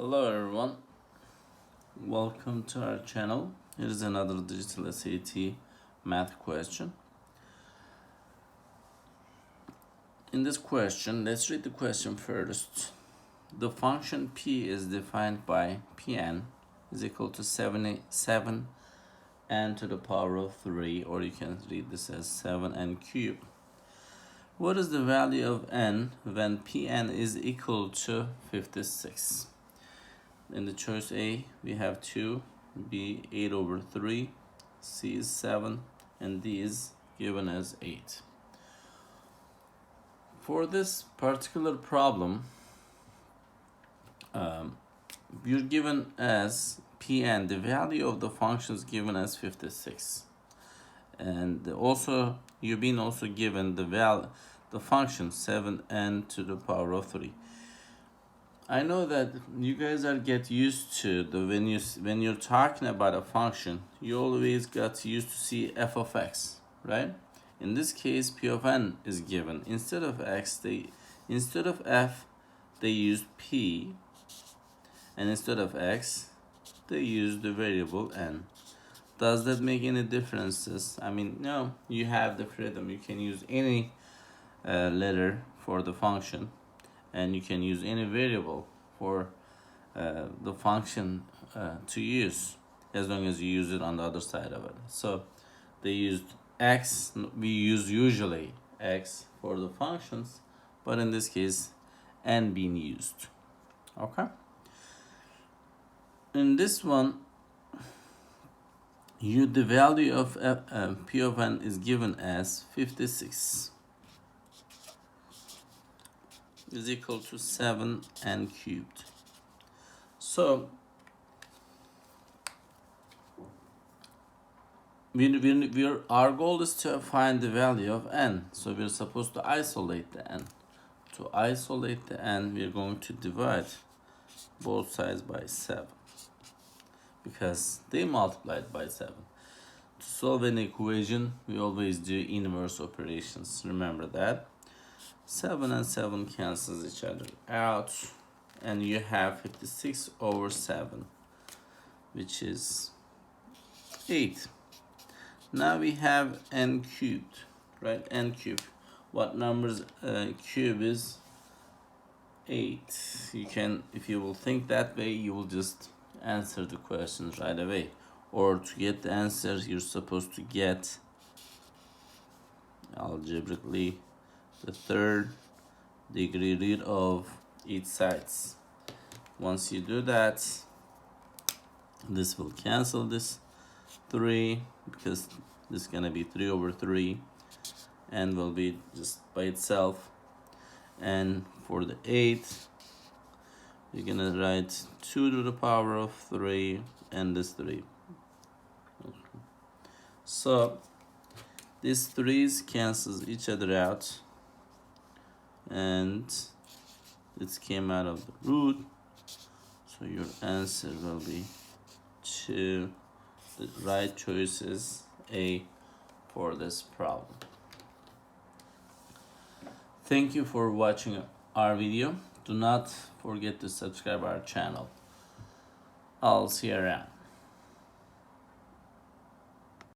Hello everyone, welcome to our channel. Here is another digital SAT math question. In this question, let's read the question first. The function p is defined by pn is equal to 77 n to the power of 3, or you can read this as 7n cubed. What is the value of n when pn is equal to 56? In the choice A, we have 2, B 8 over 3, C is 7, and D is given as 8. For this particular problem, you're given as Pn, the value of the function is given as 56. And also, you've been also given the function 7n to the power of 3. I know that you guys get used to when you're talking about a function, you always got used to see f of x, right? In this case, p of n is given. Instead of x, instead of f, they used p, and instead of x, they used the variable n. Does that make any differences? I mean, no. You have the freedom. You can use any letter for the function, and you can use any variable for the function to use, as long as you use it on the other side of it. So they used x, we use usually x for the functions, but in this case n being used. Okay, in this one, the value of p of n is given as 56 is equal to 7n cubed. So our goal is to find the value of n. So we're supposed to isolate the n. To isolate the n, we're going to divide both sides by 7, because they multiplied by 7. To solve an equation, we always do inverse operations. Remember that. 7 and 7 cancels each other out, and you have 56 over 7, which is 8. Now we have n cubed, right? N cubed. What number's cube is? 8. You can, if you will think that way, you will just answer the questions right away. Or to get the answers, you're supposed to get algebraically the third degree root of each sides. Once you do that, this will cancel this 3, because this is gonna be 3 over 3, and will be just by itself. And for the 8, you're gonna write 2 to the power of 3 and this 3. Okay. So these 3's cancels each other out, and it came out of the root. So your answer will be 2. The right choice is A for this problem. Thank you for watching our video. Do not forget to subscribe our channel. I'll see you around.